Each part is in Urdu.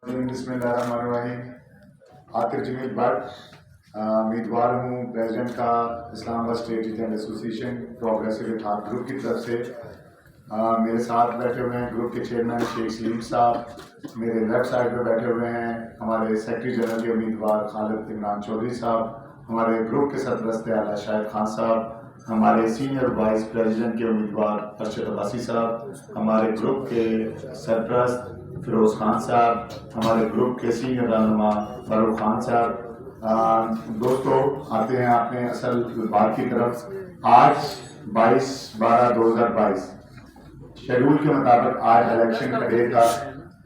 بسم اللہ الرحمن الرحیم۔ عاطف جمیل بٹ، امیدوار ہوں پریزیڈنٹ کا اسلام آباد اسٹیٹ ایجنٹ ایسوسیشن پروگریسو اتحاد گروپ کی طرف سے۔ میرے ساتھ بیٹھے ہوئے ہیں گروپ کے چیئرمین شیخ سلیم صاحب، میرے لیفٹ سائڈ پہ بیٹھے ہوئے ہیں ہمارے سیکرٹری جنرل کے امیدوار خالد عمران چودھری صاحب، ہمارے گروپ کے سرپرست اعلیٰ شاہد خان صاحب، ہمارے سینئر وائس پریزیڈنٹ کے امیدوار ارشد عباسی صاحب، ہمارے گروپ کے سرپرست فیروز خان صاحب، ہمارے گروپ کے سینئر رہنما فاروق خان صاحب۔ دوستو، آتے ہیں اپنے اصل بات کی طرف۔ آج 22/12/2022 شیڈول کے مطابق آج الیکشن کا ڈے تھا،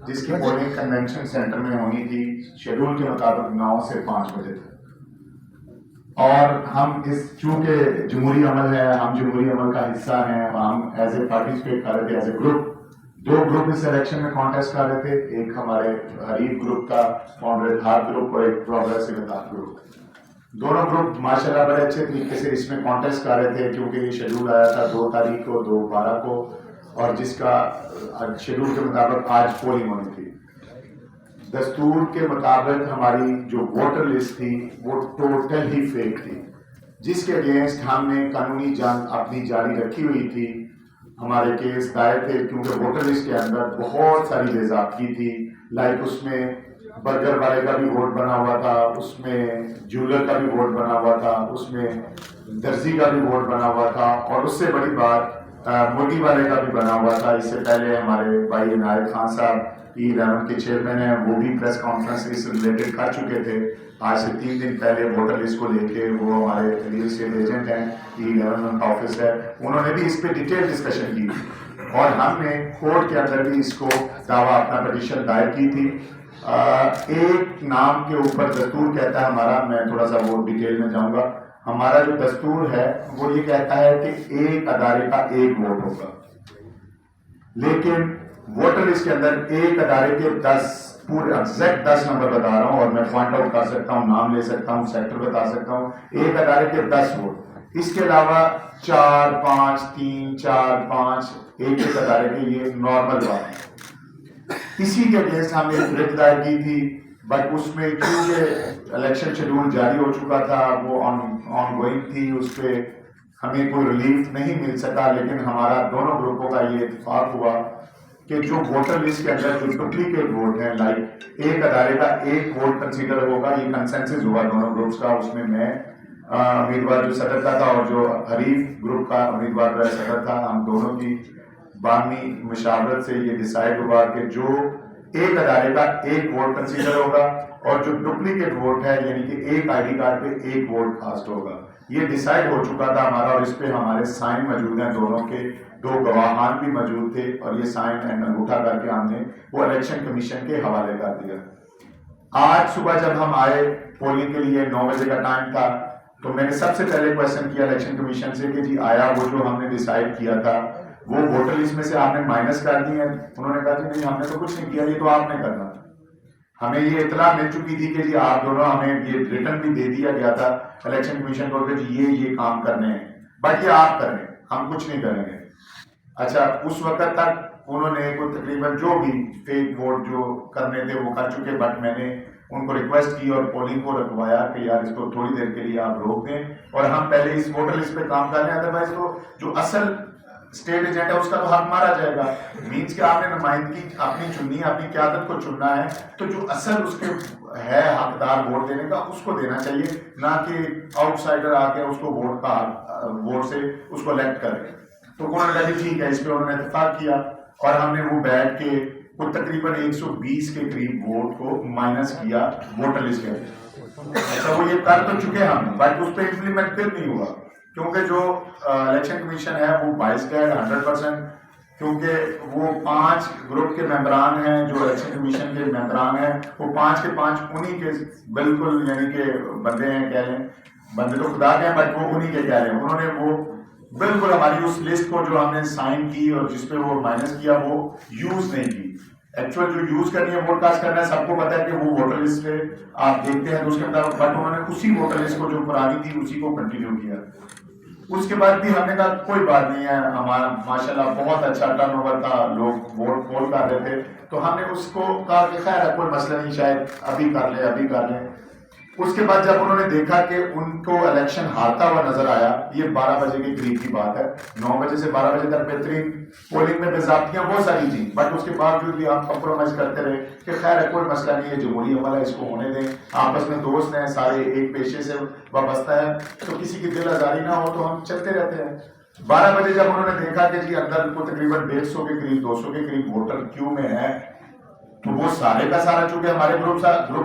جس کی پولنگ کنونشن سینٹر میں ہونی تھی۔ شیڈول کے مطابق 9 سے 5 بجے تھے، اور ہم چونکہ جمہوری عمل ہے، ہم جمہوری عمل کا حصہ ہیں، ہم ایز اے پارٹیسپیٹ کر رہے تھے ایز اے گروپ۔ 2 گروپ اس الیکشن میں کانٹیسٹ کر رہے تھے، ایک ہمارے حریف گروپ کا فاؤنڈر اتحاد گروپ اور ایک پروگریسو اتحاد گروپ۔ دونوں گروپ ماشاءاللہ بڑے اچھے طریقے سے اس میں کانٹیسٹ کر رہے تھے، کیونکہ یہ شیڈول آیا تھا 2 تاریخ کو 2/12 کو، اور جس کا شیڈول کے مطابق آج پولنگ ہونی تھی۔ دستور کے مطابق ہماری جو ووٹر لسٹ تھی وہ ٹوٹل ہی فیک تھی، جس کے اگینسٹ ہم نے قانونی جنگ اپنی جاری رکھی ہوئی تھی۔ ہمارے کیس دائر تھے، کیونکہ ووٹر لسٹ کے اندر بہت ساری بے ضابطگی تھی۔ لائک اس میں برگر والے کا بھی ووٹ بنا ہوا تھا، اس میں جولر کا بھی ووٹ بنا ہوا تھا، اس میں درزی کا بھی ووٹ بنا ہوا تھا، اور اس سے بڑی بات مرغی والے کا بھی بنا ہوا تھا۔ اس سے پہلے ہمارے بھائی عنایت خان صاحب E11 کے چیئرمین ہیں، وہ بھی پریس کانفرنس اس ریلیٹڈ کر چکے تھے۔ آج سے 3 دن پہلے ووٹر لسٹ کو لے کے وہ ہمارے ریئل اسٹیٹ ایجنٹ ہیں، E11 ان کا آفس ہے، انہوں نے بھی اس پہ ڈیٹیل ڈسکشن کی، اور ہم نے کورٹ کے اندر بھی اس کو دعویٰ اپنا پٹیشن دائر کی تھی۔ ایک نام کے اوپر دستور کہتا ہے ہمارا، میں تھوڑا سا وہ ڈیٹیل میں جاؤں گا۔ ہمارا جو دستور ہے وہ یہ کہتا ہے کہ ایک ادارے کا ایک ووٹ ہوگا، لیکن ووٹر لسٹ کے اندر ایک ادارے کے 10 پورے ایگزیکٹ 10 نمبر بتا رہا ہوں، اور میں پوائنٹ آؤٹ کر سکتا ہوں، نام لے سکتا ہوں، سیکٹر بتا سکتا ہوں۔ ایک ادارے کے 10 ووٹ، اس کے علاوہ 4 5 3 4 5 ایک ادارے کے، یہ نارمل بات ہے۔ اسی کے اگینسٹ ہم نے ایک ریٹ دائر کی تھی، بٹ اس میں کیونکہ الیکشن شیڈول جاری ہو چکا تھا، وہ آن گوئنگ تھی، اس پہ ہمیں کوئی ریلیف نہیں مل سکا۔ لیکن ہمارا دونوں گروپوں کا یہ اتفاق ہوا کہ جو ووٹر لسٹ کے اندر جو ڈپلیکیٹ ووٹ ہیں، لائک ایک ادارے کا ایک ووٹ کنسیڈر ہوگا، یہ کنسنسس ہوا دونوں گروپس کا۔ اس میں امیدوار جو صدر کا تھا اور جو حریف گروپ کا امیدوار صدر تھا، ہم دونوں کی باہمی مشاورت سے یہ ڈیسائیڈ ہوا کہ جو ایک ادارے کا ایک ووٹ کنسیڈر ہوگا، اور جو ڈپلیکیٹ ووٹ ہے یعنی کہ ایک آئی ڈی کارڈ پہ ایک ووٹ کاسٹ ہوگا۔ یہ ڈیسائیڈ ہو چکا تھا ہمارا، اور اس پہ ہمارے سائن موجود ہیں، دونوں کے 2 گواہان بھی موجود تھے، اور یہ سائن اینڈ انگوٹھا کر کے ہم نے وہ الیکشن کمیشن کے حوالے کر دیا۔ آج صبح جب ہم آئے پولنگ کے لیے، 9 بجے کا ٹائم تھا، تو میں نے سب سے پہلے کویشچن کیا الیکشن کمیشن سے کہ جی آیا وہ جو ہم نے ڈیسائیڈ کیا تھا وہ ووٹر لسٹ میں سے آپ نے مائنس کر دی ہے؟ انہوں نے کہا کہ نہیں، ہم نے تو کچھ نہیں کیا، یہ تو آپ نے کرنا تھا۔ ہمیں یہ اطلاع مل چکی تھی کہ جی آپ دونوں، ہمیں یہ ریٹن بھی دے دیا گیا تھا الیکشن کمیشن کو کہ جی یہ کام کرنے ہیں، بٹ یہ آپ کریں، ہم کچھ نہیں کریں گے۔ اچھا، اس وقت تک انہوں نے تقریباً جو بھی فیک ووٹ جو کرنے تھے وہ کر چکے، بٹ میں نے ان کو ریکویسٹ کی اور پولنگ کو رکھوایا کہ یار اس کو تھوڑی دیر کے لیے آپ روک دیں، اور ہم پہلے اس ووٹر لسٹ پہ کام کر لیں، ادروائز تو جو اصل اسٹیٹ ایجنٹ ہے اس کا تو حق مارا جائے گا۔ مینس کہ آپ نے نمائندگی اپنی چننی ہے، اپنی قیادت کو چننا ہے، تو جو اصل اس کے ہے حقدار ووٹ دینے کا اس کو دینا چاہیے، نہ کہ آؤٹ سائڈر آ کے اس کو ووٹ سے اس کو الیکٹ کرے۔ تو انہوں نے کہا جی ٹھیک ہے، اس پہ انہوں نے اتفاق کیا، اور ہم نے وہ بیٹھ کے وہ تقریباً 120 کے قریب ووٹ کو مائنس کیا ووٹر لسٹ کے اندر۔ اچھا، وہ یہ کر تو چکے ہم، بٹ اس پہ امپلیمنٹ پھر نہیں ہوا، کیونکہ جو الیکشن کمیشن ہے وہ 22 ہے 100%، کیونکہ وہ 5 گروپ کے ممبران ہیں جو الیکشن کمیشن کے ممبران ہیں، وہ 5 کے 5 انہی کے بالکل یعنی کہ بندے ہیں، کہہ لیں بندے تو خدا کے ہیں، بٹ وہ انہی کے کہہ لیں۔ انہوں نے وہ بالکل ہماری اس لسٹ کو جو ہم نے سائن کی اور جس پہ وہ مائنس کیا وہ یوز نہیں کی۔ ایکچوئل جو یوز کرنی ہے، ووٹ کاسٹ کرنا ہے، سب کو پتا ہے کہ وہ ووٹر لسٹ پہ آپ دیکھتے ہیں تو اس کے مطابق، بٹ انہوں نے اسی ووٹر لسٹ کو جو پرانی تھی اسی کو کنٹینیو کیا۔ اس کے بعد بھی ہم نے کہا کوئی بات نہیں ہے، ہمارا ماشاءاللہ بہت اچھا ٹرن اوور تھا، لوگ ووٹ پول کر رہے تھے، تو تو ہم نے اس کو کہا کہ خیر ہے کوئی مسئلہ نہیں، شاید ابھی کر لیں. اس کے بعد جب انہوں نے دیکھا کہ ان کو الیکشن ہارتا ہوا نظر آیا، یہ 12 بجے کے قریب کی بات ہے، 9 بجے سے 12 بجے تک بہترین پولنگ میں باضابطیاں بہت ساری تھیں، بٹ اس کے باوجود بھی ہم کمپرومائز کرتے رہے کہ خیر ہے کوئی مسئلہ نہیں ہے، جمہوری عمل ہے، اس کو ہونے دیں، آپس میں دوست ہیں، سارے ایک پیشے سے وابستہ ہے، تو کسی کی دل آزاری نہ ہو تو ہم چلتے رہتے ہیں. 12 بجے جب انہوں نے دیکھا کہ جی اندر کو تقریباً 150 کے قریب 200 کے قریب ووٹر کیو میں ہے، تو وہ سارے کا سارا چونکہ ہمارے گروپ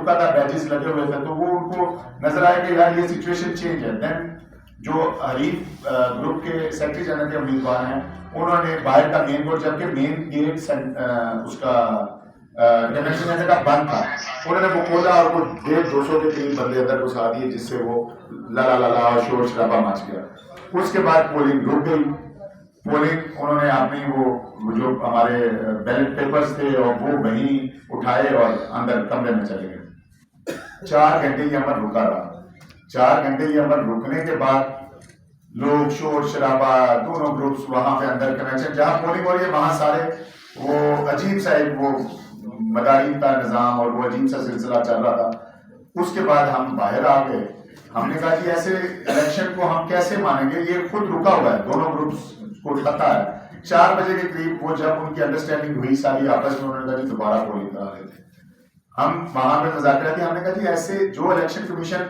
کا تھا، بیچز لگے ہوئے تھے، تو وہ ان کو نظر آئے کہ یار یہ سچویشن چینج ہے. دین جو حریف گروپ کے سیکرٹری جنرل کے امیدوار ہیں انہوں نے باہر کا مین گیٹ، جبکہ مین گیٹ اس کا کنونشن سینٹر کا بند تھا، انہوں نے وہ کھولا اور وہ 150 کے قریب بندے اندر گھسا دیے، جس سے وہ لا اور شور شرابہ مچ گیا. اس کے بعد پولنگ رک گئی. پولنگ انہوں نے اپنی وہ جو ہمارے بیلٹ پیپرز تھے اور وہ وہیں اٹھائے اور اندر کمرے میں چلے گئے. 4 گھنٹے یہ عمل رکا رہا. 4 گھنٹے یہ عمل رکنے کے بعد لوگ شور شرابہ، دونوں گروپس وہاں پہ اندر کنیکشن جہاں پولنگ ہو رہی ہے وہاں سارے وہ عجیب سا ایک وہ مداری کا نظام اور وہ عجیب سا سلسلہ چل رہا تھا. اس کے بعد ہم باہر آ گئے. ہم نے کہا کہ ایسے الیکشن کو ہم کیسے مانیں گے، یہ خود رکا ہوا ہے، دونوں گروپس کو پتہ ہے. 4 بجے کے قریب وہ جب ان کی انڈرسٹینڈنگ ہوئی ساری آپس میں، انہوں نے کہا جی دوبارہ پولنگ کرا لیتے. ہم وہاں پہ مذاکرہ کیا، ہم نے کہا جی ایسے جو الیکشن کمیشن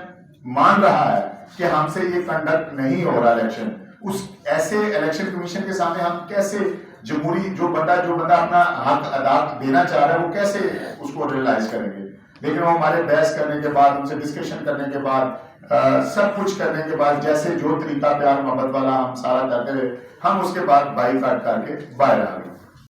مان رہا ہے کہ ہم سے یہ کنڈکٹ نہیں ہو رہا الیکشن، اس ایسے الیکشن کمیشن کے سامنے ہم کیسے جمہوری جو بندہ اپنا حق ادا دینا چاہ رہا ہے وہ کیسے اس کو ریئلائز کریں گے. لیکن وہ ہمارے بحث کرنے کے بعد، ان سے ڈسکشن کرنے کے بعد، سب کچھ کرنے کے بعد، جیسے جو طریقہ پیار محبت والا ہم سارا کرتے رہے، ہم اس کے بعد بائی کاٹ کر کے باہر آ گئے.